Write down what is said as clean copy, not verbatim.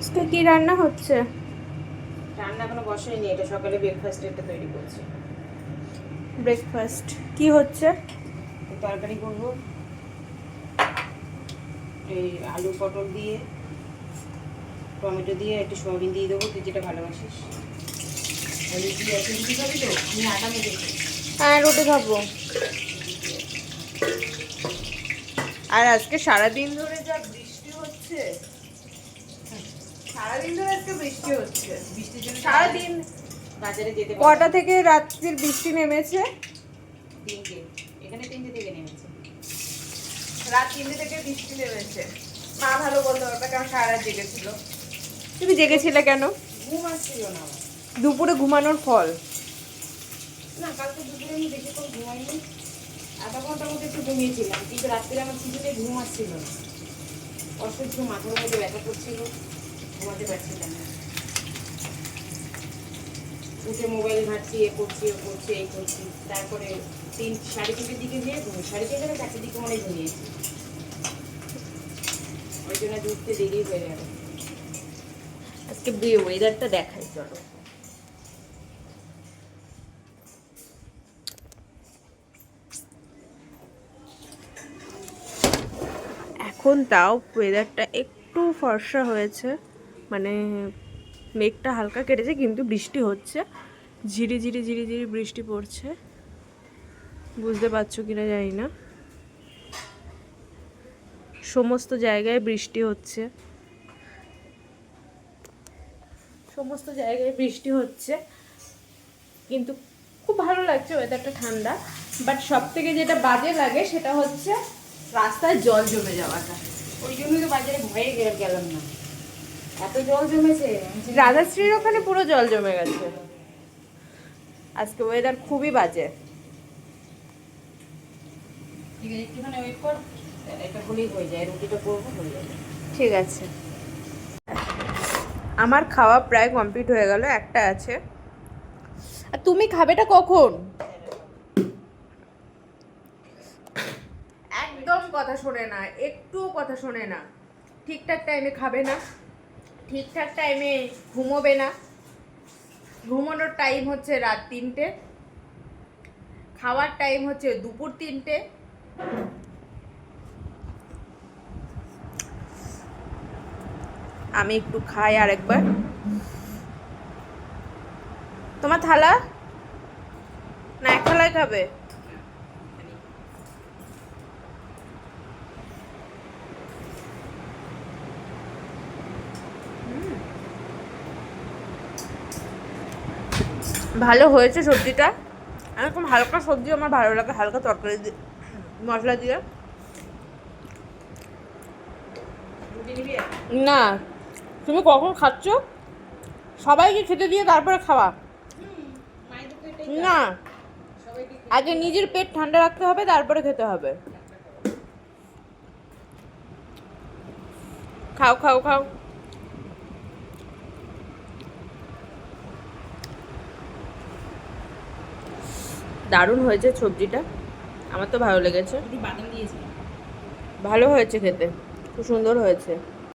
আজকে কি রান্না হচ্ছে? রান্না এখনো বসাইনি, এটা সকালে ব্রেকফাস্ট এটা তৈরি করছি। ব্রেকফাস্ট কি হচ্ছে? তরকারি করবো, এই আলু পটল দিয়ে, টমেটো দিয়ে, একটু সয়াবিন দিয়ে দেবো, তুই যেটা ভালোবাসিস। রুটি আছে, রুটি খাবি তো? আমি আটা মেখেছি। হ্যাঁ, রুটি খাবো। আর আজকে সারাদিন ধরে যা বৃষ্টি হচ্ছে, সারাদিন ধরে আজকে বৃষ্টি হচ্ছে। বৃষ্টির জন্য সারাদিন বাজারে যেতে পারলাম কটা না। থেকে রাত্রির বৃষ্টি নেমেছে? 3টে, এখানে 3টে থেকে নেমেছে। রাত 3টে থেকে বৃষ্টি নেমেছে। মা ভালো বলতে পারবে, কারণ সারা রাত জেগেছিল। তুমি জেগেছিলে কেন? ঘুম আসছিল না আমার। দুপুরে ঘুমানোর ফল। না, কালকে দুপুরে আমি বেশিক্ষণ ঘুমাইনি, আধা ঘন্টার মধ্যে একটু ঘুমিয়েছিলাম, কিন্তু রাত্রে আমার কিছুতে ঘুম আসছিল না। অসহ্য মাথার মধ্যে ব্যথা করছিল, ঘুমাতে পারছিলাম না। উঠে মোবাইল ঘাটছি, এ করছি ও করছি এই করছি, তারপরে 3-3:30 দিকে গিয়ে ঘুমি, 3:30 4টের দিকে মনে ঘুমিয়েছি। ওই জন্য উঠতে দেরি হয়ে গেল। আজকে ওয়েদারটা দেখাই চলো। এখন তাও ওয়েদারটা একটু ফর্সা হয়েছে, মানে মেঘটা হালকা কেটেছে, কিন্তু বৃষ্টি হচ্ছে। ঝিরি ঝিরি ঝিরি ঝিরি বৃষ্টি পড়ছে, বুঝতে পারছো কিনা জানি না। সমস্ত জায়গায় বৃষ্টি হচ্ছে, সমস্ত জায়গায় বৃষ্টি হচ্ছে, কিন্তু খুব ভালো লাগছে, ওয়েদারটা ঠান্ডা। বাট সব থেকে যেটা বাজে লাগে সেটা হচ্ছে রাস্তায় জল জমে যাওয়াটা। ওই জন্যই তো বাজারে ভয়ে গেলাম না, এত জল জমেছে। রাধাশ্রীর ওখানে পুরো জল জমে গেছে। আজকে ওয়েদার খুবই বাজে। ঠিক আছে, একটুখানি ওয়েট কর, এটা হলেই হয়ে যায়, রুটিটা করবো হয়ে যাবে। ঠিক আছে, আমার খাওয়া প্রায় কমপ্লিট হয়ে গেল, একটা আছে। আর তুমি খাবেটা কখন? একদম কথা শোনে না, একটুও কথা শোনে না। ঠিকঠাক টাইমে খাবে না, ঠিকঠাক টাইমে ঘুমোবে না। ঘুমানোর টাইম হচ্ছে রাত 3টে, খাওয়ার টাইম হচ্ছে দুপুর 3টে। আমি একটু খাই আরেকবার। তোমার থালা না, এক থালায় খাবে? ভালো হয়েছে সবজিটা। এরকম হালকা সবজি আমার ভালো লাগে, হালকা তরকারি দিয়ে, মশলা দিয়ে। রুটি নিবি? না, তুমি কখন খাচ্ছ? সবাইকে খেতে দিয়ে তারপরে খাওয়া? মায়েদের তো এটাই না, কাজ, সবাইকে আগে নিজের পেট ঠান্ডা রাখতে হবে, তারপরে খেতে হবে। খাও খাও খাও। দারুণ হয়েছে সবজিটা, আমার তো ভালো লেগেছে। একটু বাদাম দিয়েছিলাম। ভালো হয়েছে খেতে, খুব সুন্দর হয়েছে।